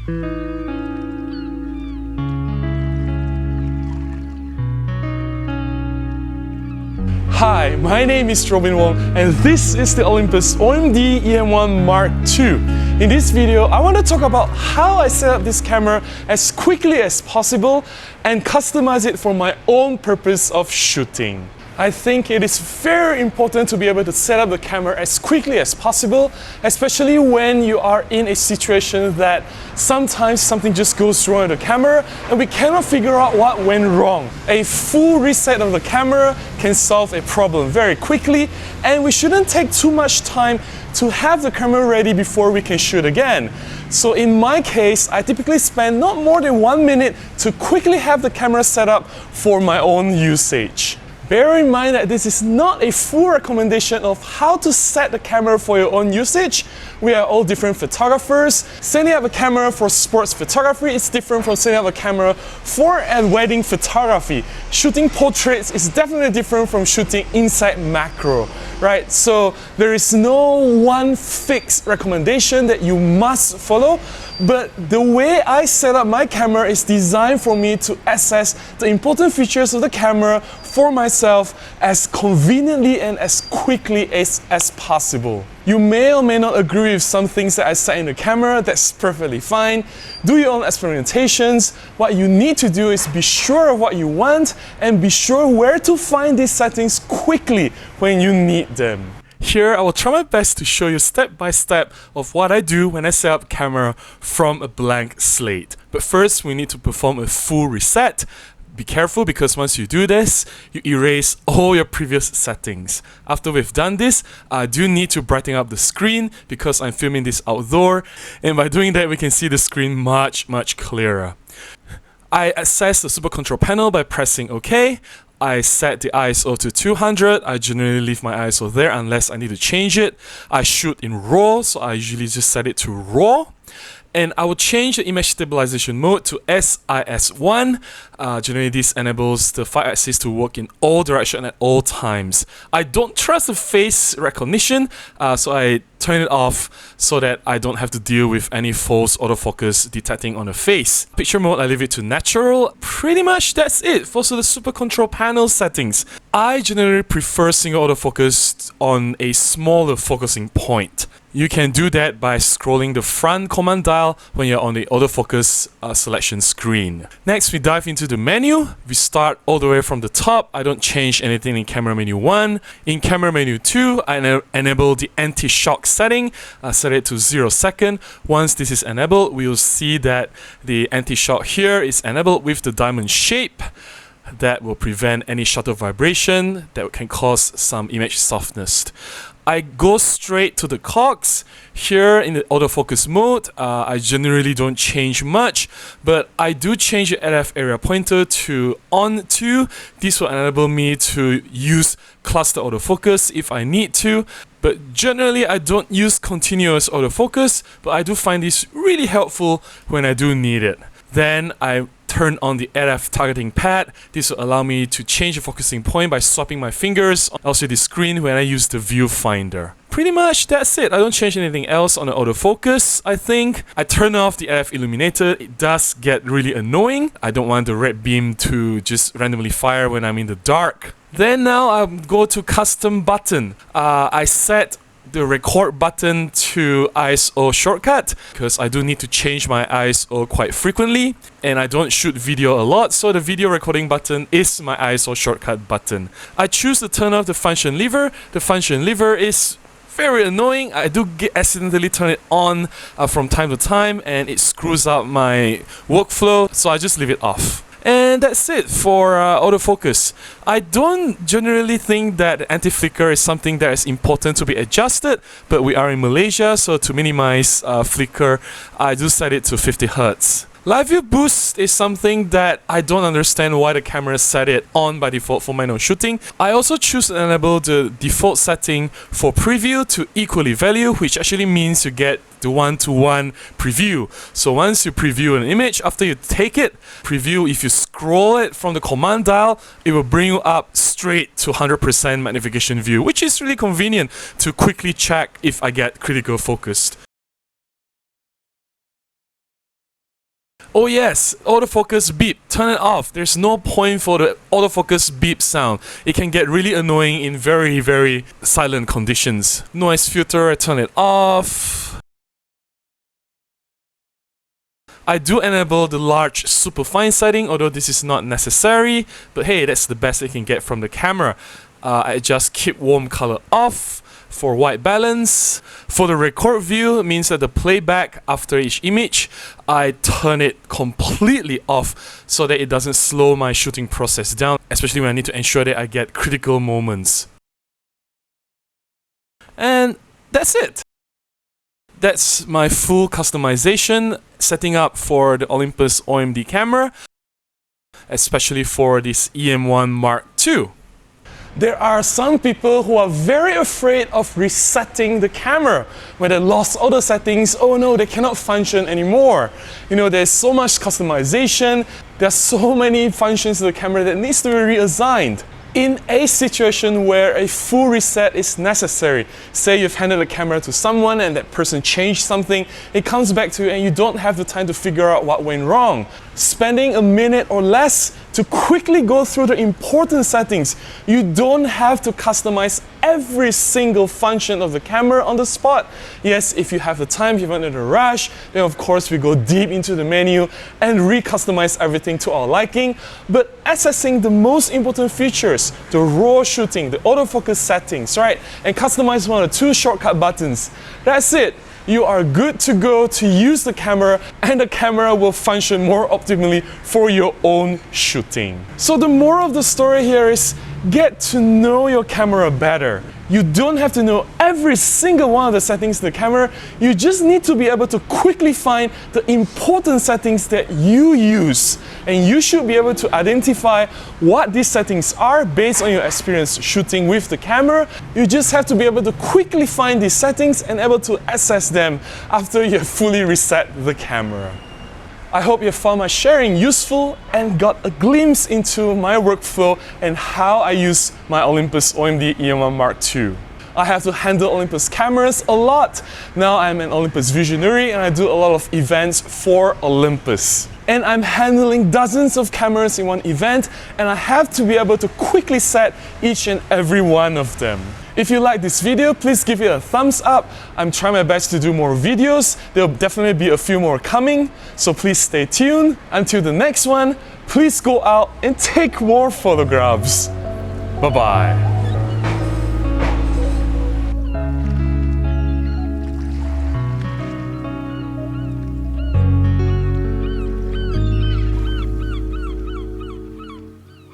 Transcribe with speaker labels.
Speaker 1: Hi, my name is Robin Wong and this is the Olympus OMD EM1 Mark II. In this video, I want to talk about how I set up this camera as quickly as possible and customize it for my own purpose of shooting. I think it is very important to be able to set up the camera as quickly as possible, especially when you are in a situation that sometimes something just goes wrong with the camera and we cannot figure out what went wrong. A full reset of the camera can solve a problem very quickly, and we shouldn't take too much time to have the camera ready before we can shoot again. So in my case, I typically spend not more than 1 minute to quickly have the camera set up for my own usage. Bear in mind that this is not a full recommendation of how to set the camera for your own usage. We are all different photographers. Setting up a camera for sports photography is different from setting up a camera for a wedding photography. Shooting portraits is definitely different from shooting inside macro, right? So there is no one fixed recommendation that you must follow, but the way I set up my camera is designed for me to access the important features of the camera for myself as conveniently and as quickly as possible. You may or may not agree with some things that I set in the camera. That's perfectly fine. Do your own experimentations. What you need to do is be sure of what you want and be sure where to find these settings quickly when you need them. Here, I will try my best to show you step by step of what I do when I set up camera from a blank slate. But first, we need to perform a full reset. Be careful because once you do this, you erase all your previous settings. After we've done this, I do need to brighten up the screen because I'm filming this outdoor, and by doing that, we can see the screen much clearer. I access the Super Control panel by pressing OK. I set the ISO to 200. I generally leave my ISO there unless I need to change it. I shoot in RAW, so I usually just set it to RAW. And I will change the image stabilization mode to SIS1. Generally, this enables the 5-axis to work in all directions at all times. I don't trust the face recognition, so I turn it off so that I don't have to deal with any false autofocus detecting on the face. Picture mode, I leave it to natural. Pretty much that's it for the Super Control panel settings. I generally prefer single autofocus on a smaller focusing point. You can do that by scrolling the front command dial when you're on the autofocus selection screen. Next, we dive into the menu. We start all the way from the top. I don't change anything in camera menu 1. In camera menu 2, I enable the anti-shock setting. I set it to 0 second. Once this is enabled, we will see that the anti-shock here is enabled with the diamond shape. That will prevent any shutter vibration that can cause some image softness. I go straight to the cogs. Here in the autofocus mode, I generally don't change much, but I do change the LF area pointer to on to. This will enable me to use cluster autofocus if I need to, but generally I don't use continuous autofocus, but I do find this really helpful when I do need it. Then I turn on the LF targeting pad. This will allow me to change the focusing point by swapping my fingers, also the screen when I use the viewfinder. Pretty much that's it. I don't change anything else on the autofocus, I think. I turn off the LF illuminator. It does get really annoying. I don't want the red beam to just randomly fire when I'm in the dark. Then now I'll go to custom button. I set the record button to ISO shortcut because I do need to change my ISO quite frequently and I don't shoot video a lot, so the video recording button is my ISO shortcut button. I choose to turn off the function lever. The function lever is very annoying. I do accidentally turn it on from time to time and it screws up my workflow, so I just leave it off. And that's it for autofocus. I don't generally think that anti-flicker is something that is important to be adjusted, but we are in Malaysia, so to minimize flicker, I do set it to 50 Hz. Live view boost is something that I don't understand why the camera set it on by default for my own shooting. I also choose to enable the default setting for preview to equally value, which actually means you get the one-to-one preview. So once you preview an image, after you take it, preview, if you scroll it from the command dial, it will bring you up straight to 100% magnification view, which is really convenient to quickly check if I get critical focused. Oh yes, autofocus beep, turn it off. There's no point for the autofocus beep sound. It can get really annoying in very, very silent conditions. Noise filter, turn it off. I do enable the large superfine setting, although this is not necessary, but hey, that's the best I can get from the camera. I adjust keep warm color off for white balance. For the record view, it means that the playback after each image, I turn it completely off so that it doesn't slow my shooting process down, especially when I need to ensure that I get critical moments. And that's it. That's my full customization setting up for the Olympus OMD camera, especially for this EM1 Mark II. There are some people who are very afraid of resetting the camera. When they lost all the settings, oh no, they cannot function anymore. You know, there's so much customization, there are so many functions to the camera that needs to be reassigned. In a situation where a full reset is necessary, say you've handed the camera to someone and that person changed something, it comes back to you and you don't have the time to figure out what went wrong. Spending a minute or less to quickly go through the important settings. You don't have to customize every single function of the camera on the spot. Yes, if you have the time, if you're not in a rush, then of course we go deep into the menu and re-customize everything to our liking. But accessing the most important features, the raw shooting, the autofocus settings, right? And customize one or two shortcut buttons. That's it. You are good to go to use the camera, and the camera will function more optimally for your own shooting. So the moral of the story here is get to know your camera better. You don't have to know every single one of the settings of the camera. You just need to be able to quickly find the important settings that you use. And you should be able to identify what these settings are based on your experience shooting with the camera. You just have to be able to quickly find these settings and able to access them after you have fully reset the camera. I hope you found my sharing useful and got a glimpse into my workflow and how I use my Olympus OMD EM1 Mark II. I have to handle Olympus cameras a lot. Now I'm an Olympus visionary and I do a lot of events for Olympus. And I'm handling dozens of cameras in one event, and I have to be able to quickly set each and every one of them. If you like this video, please give it a thumbs up. I'm trying my best to do more videos. There'll definitely be a few more coming, so please stay tuned. Until the next one, please go out and take more photographs. Bye-bye.